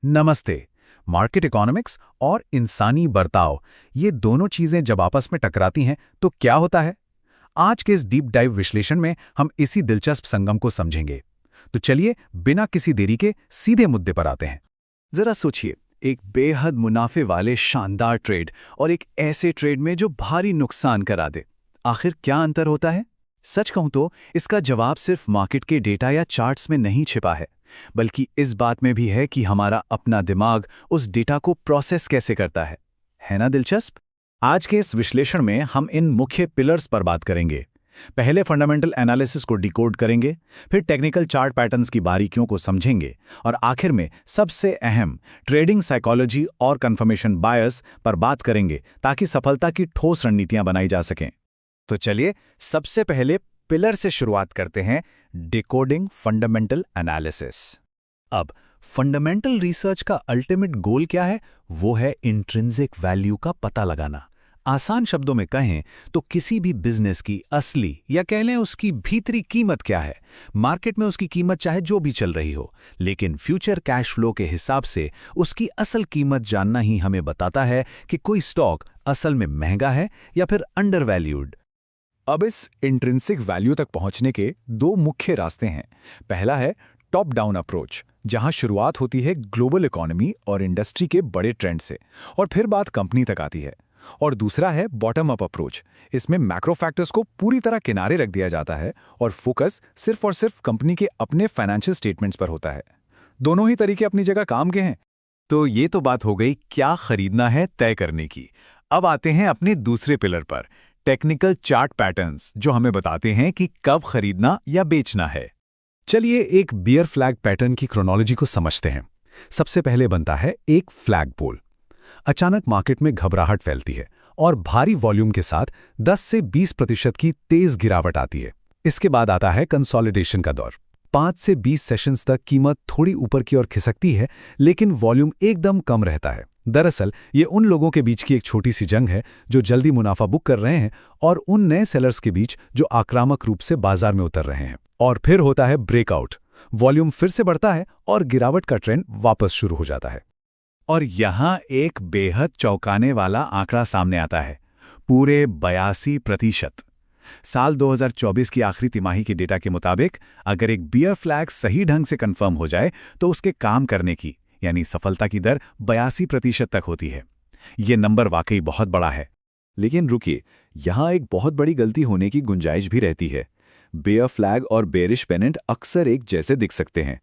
नमस्ते। Market economics और इंसानी बर्ताव, ये दोनों चीजें जब आपस में टकराती हैं तो क्या होता है? आज के इस डीप डाइव विश्लेषण में हम इसी दिलचस्प संगम को समझेंगे। तो चलिए बिना किसी देरी के सीधे मुद्दे पर आते हैं। जरा सोचिए, एक बेहद मुनाफे वाले शानदार ट्रेड और एक ऐसे ट्रेड में जो भारी नुकसान करा दे। आखिर क्या अंतर होता है? सच कहूं तो इसका जवाब सिर्फ मार्केट के डेटा या चार्ट्स में नहीं छिपा है, बल्कि इस बात में भी है कि हमारा अपना दिमाग उस डेटा को प्रोसेस कैसे करता है। है ना दिलचस्प? आज के इस विश्लेषण में हम इन मुख्य पिलर्स पर बात करेंगे। पहले फंडामेंटल एनालिसिस को डिकोड करेंगे, फिर टेक्निकल चार्ट पैटर्न्स की बारीकियों को समझेंगे और आखिर में सबसे अहम ट्रेडिंग साइकोलॉजी और कंफर्मेशन बायस पर बात करेंगे ताकि सफलता की ठोस रणनीतियां बनाई जा सकें। तो चलिए सबसे पहले पिलर से शुरुआत करते हैं, डिकोडिंग फंडामेंटल एनालिसिस। अब फंडामेंटल रिसर्च का अल्टीमेट गोल क्या है? वो है इंट्रिंसिक वैल्यू का पता लगाना। आसान शब्दों में कहें तो किसी भी बिजनेस की असली या कह लें उसकी भीतरी कीमत क्या है। मार्केट में उसकी कीमत चाहे जो भी चल रही हो, लेकिन फ्यूचर कैश फ्लो के हिसाब से उसकी असल कीमत जानना ही हमें बताता है कि कोई स्टॉक असल में महंगा है या फिर अंडर वैल्यूड। अब इस इंट्रिंसिक वैल्यू तक पहुंचने के दो मुख्य रास्ते हैं। पहला है टॉप डाउन अप्रोच, जहां शुरुआत होती है ग्लोबल इकोनॉमी और इंडस्ट्री के बड़े ट्रेंड से और फिर बात कंपनी तक आती है। और दूसरा है बॉटम अप अप्रोच। इसमें मैक्रो फैक्टर्स को पूरी तरह किनारे रख दिया जाता है और फोकस सिर्फ और सिर्फ कंपनी के अपने फाइनेंशियल स्टेटमेंट्स पर होता है। दोनों ही तरीके अपनी जगह काम के हैं। तो ये तो बात हो गई क्या खरीदना है तय करने की। अब आते हैं अपने दूसरे पिलर पर, टेक्निकल चार्ट पैटर्न्स, जो हमें बताते हैं कि कब खरीदना या बेचना है। चलिए एक बियर फ्लैग पैटर्न की क्रोनोलॉजी को समझते हैं। सबसे पहले बनता है एक फ्लैग पोल। अचानक मार्केट में घबराहट फैलती है और भारी वॉल्यूम के साथ 10 से 20% की तेज गिरावट आती है। इसके बाद आता है कंसोलिडेशन का दौर। 5 से 20 सेशंस तक कीमत थोड़ी ऊपर की ओर खिसकती है, लेकिन वॉल्यूम एकदम कम रहता है। दरअसल ये उन लोगों के बीच की एक छोटी सी जंग है जो जल्दी मुनाफा बुक कर रहे हैं और उन नए सेलर्स के बीच जो आक्रामक रूप से बाजार में उतर रहे हैं। और फिर होता है ब्रेकआउट। वॉल्यूम फिर से बढ़ता है और गिरावट का ट्रेंड वापस शुरू हो जाता है। और यहां एक बेहद चौंकाने वाला आंकड़ा सामने आता है, पूरे 82%। साल 2024 की आखिरी तिमाही के डेटा के मुताबिक अगर एक बियर फ्लैग सही ढंग से कंफर्म हो जाए तो उसके काम करने की यानी सफलता की दर 82% तक होती है। ये नंबर वाकई बहुत बड़ा है। लेकिन रुकिए, यहां एक बहुत बड़ी गलती होने की गुंजाइश भी रहती है। बेयर फ्लैग और बेरिश पेनेंट अक्सर एक जैसे दिख सकते हैं।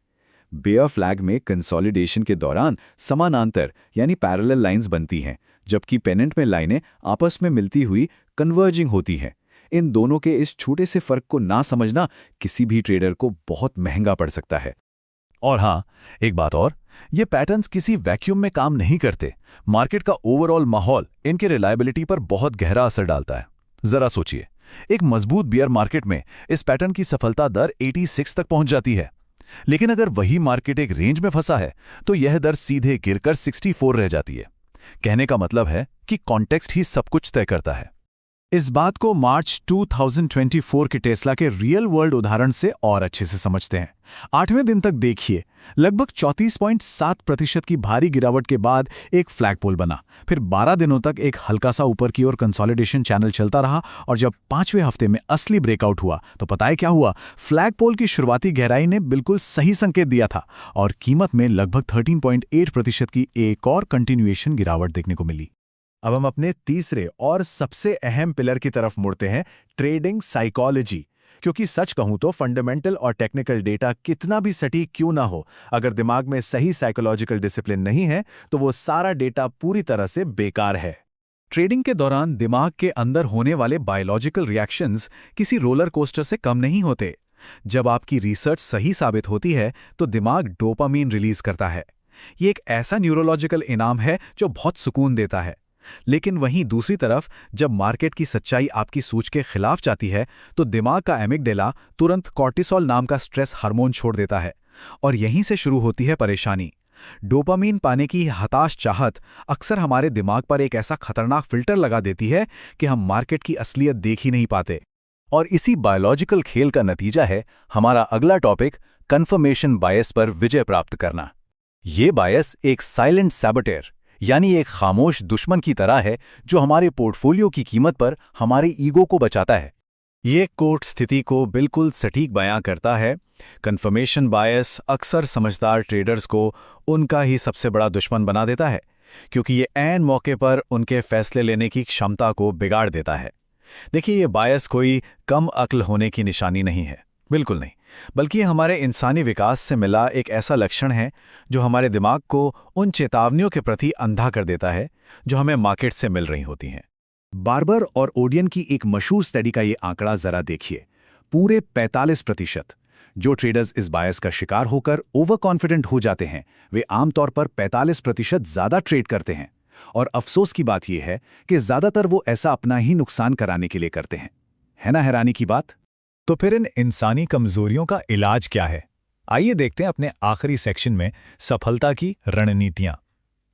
बेयर फ्लैग में कंसोलिडेशन के दौरान समानांतर यानी पैरेलल लाइंस बनती हैं, जबकि पेनेंट में लाइनें आपस में मिलती हुई कन्वर्जिंग होती हैं। इन दोनों के इस छोटे से फर्क को ना समझना किसी भी ट्रेडर को बहुत महंगा पड़ सकता है। और हाँ, एक बात और, ये पैटर्न्स किसी वैक्यूम में काम नहीं करते। मार्केट का ओवरऑल माहौल इनके रिलायबिलिटी पर बहुत गहरा असर डालता है। जरा सोचिए, एक मजबूत बियर मार्केट में इस पैटर्न की सफलता दर 86 तक पहुंच जाती है, लेकिन अगर वही मार्केट एक रेंज में फंसा है तो यह दर सीधे गिरकर 64 रह जाती है। कहने का मतलब है कि कॉन्टेक्स्ट ही सब कुछ तय करता है। इस बात को मार्च 2024 के टेस्ला के रियल वर्ल्ड उदाहरण से और अच्छे से समझते हैं। 8वें दिन तक देखिए, लगभग 34.7% की भारी गिरावट के बाद एक फ्लैग पोल बना। फिर 12 दिनों तक एक हल्का सा ऊपर की ओर कंसोलिडेशन चैनल चलता रहा और जब 5वें हफ्ते में असली ब्रेकआउट हुआ तो पता है क्या हुआ? फ्लैग पोल की शुरुआती गहराई ने बिल्कुल सही संकेत दिया था और कीमत में लगभग 13.8% की एक और कंटिन्यूएशन गिरावट देखने को मिली। अब हम अपने तीसरे और सबसे अहम पिलर की तरफ मुड़ते हैं, ट्रेडिंग साइकोलॉजी। क्योंकि सच कहूं तो फंडामेंटल और टेक्निकल डेटा कितना भी सटीक क्यों ना हो, अगर दिमाग में सही साइकोलॉजिकल डिसिप्लिन नहीं है तो वो सारा डेटा पूरी तरह से बेकार है। ट्रेडिंग के दौरान दिमाग के अंदर होने वाले बायोलॉजिकल रिएक्शंस किसी रोलर कोस्टर से कम नहीं होते। जब आपकी रिसर्च सही साबित होती है तो दिमाग डोपामीन रिलीज करता है। ये एक ऐसा न्यूरोलॉजिकल इनाम है जो बहुत सुकून देता है। लेकिन वहीं दूसरी तरफ जब मार्केट की सच्चाई आपकी सोच के खिलाफ जाती है तो दिमाग का एमिगडेला तुरंत कॉर्टिसोल नाम का स्ट्रेस हार्मोन छोड़ देता है और यहीं से शुरू होती है परेशानी। डोपामीन पाने की हताश चाहत अक्सर हमारे दिमाग पर एक ऐसा खतरनाक फिल्टर लगा देती है कि हम मार्केट की असलियत देख ही नहीं पाते। और इसी बायोलॉजिकल खेल का नतीजा है हमारा अगला टॉपिक, कंफर्मेशन बायस पर विजय प्राप्त करना। ये बायस एक साइलेंट सैबोटेयर यानी एक खामोश दुश्मन की तरह है जो हमारे पोर्टफोलियो की कीमत पर हमारे ईगो को बचाता है। ये कोट स्थिति को बिल्कुल सटीक बयां करता है। कन्फर्मेशन बायस अक्सर समझदार ट्रेडर्स को उनका ही सबसे बड़ा दुश्मन बना देता है, क्योंकि ये ऐन मौके पर उनके फैसले लेने की क्षमता को बिगाड़ देता है। देखिए, ये बायस कोई कम अक्ल होने की निशानी नहीं है, बिल्कुल नहीं, बल्कि ये हमारे इंसानी विकास से मिला एक ऐसा लक्षण है जो हमारे दिमाग को उन चेतावनियों के प्रति अंधा कर देता है जो हमें मार्केट से मिल रही होती हैं। बार्बर और ओडियन की एक मशहूर स्टडी का ये आंकड़ा जरा देखिए। पूरे 45% जो ट्रेडर्स इस बायस का शिकार होकर ओवर कॉन्फिडेंट हो जाते हैं, वे आमतौर पर 45% ज्यादा ट्रेड करते हैं। और अफसोस की बात यह है कि ज्यादातर वो ऐसा अपना ही नुकसान कराने के लिए करते हैं। है ना हैरानी की बात? तो फिर इन इंसानी कमजोरियों का इलाज क्या है? आइए देखते हैं अपने आखिरी सेक्शन में सफलता की रणनीतियां।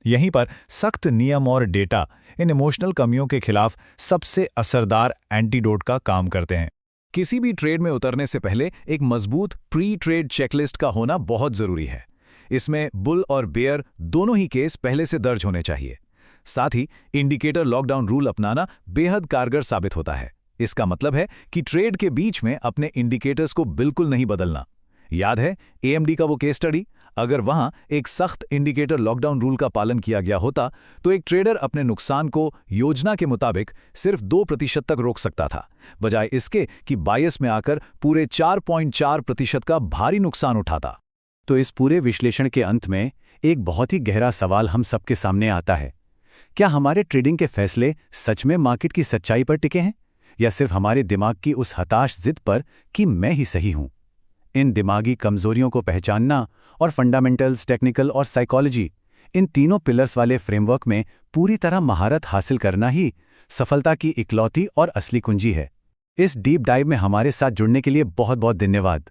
यहीं पर सख्त नियम और डेटा इन इमोशनल कमियों के खिलाफ सबसे असरदार एंटीडोट का काम करते हैं। किसी भी ट्रेड में उतरने से पहले एक मजबूत प्री ट्रेड चेकलिस्ट का होना बहुत जरूरी है। इसमें बुल और बेयर दोनों ही केस पहले से दर्ज होने चाहिए। साथ ही इंडिकेटर लॉकडाउन रूल अपनाना बेहद कारगर साबित होता है। इसका मतलब है कि ट्रेड के बीच में अपने इंडिकेटर्स को बिल्कुल नहीं बदलना। याद है AMD का वो केस स्टडी? अगर वहां एक सख्त इंडिकेटर लॉकडाउन रूल का पालन किया गया होता तो एक ट्रेडर अपने नुकसान को योजना के मुताबिक सिर्फ 2% तक रोक सकता था, बजाय इसके कि बायस में आकर पूरे 4.4% का भारी नुकसान उठाता। तो इस पूरे विश्लेषण के अंत में एक बहुत ही गहरा सवाल हम सबके सामने आता है। क्या हमारे ट्रेडिंग के फैसले सच में मार्केट की सच्चाई पर टिके हैं, या सिर्फ हमारे दिमाग की उस हताश जिद पर कि मैं ही सही हूं? इन दिमागी कमजोरियों को पहचानना और फंडामेंटल्स, टेक्निकल और साइकोलॉजी, इन तीनों पिलर्स वाले फ्रेमवर्क में पूरी तरह महारत हासिल करना ही सफलता की इकलौती और असली कुंजी है। इस डीप डाइव में हमारे साथ जुड़ने के लिए बहुत बहुत धन्यवाद।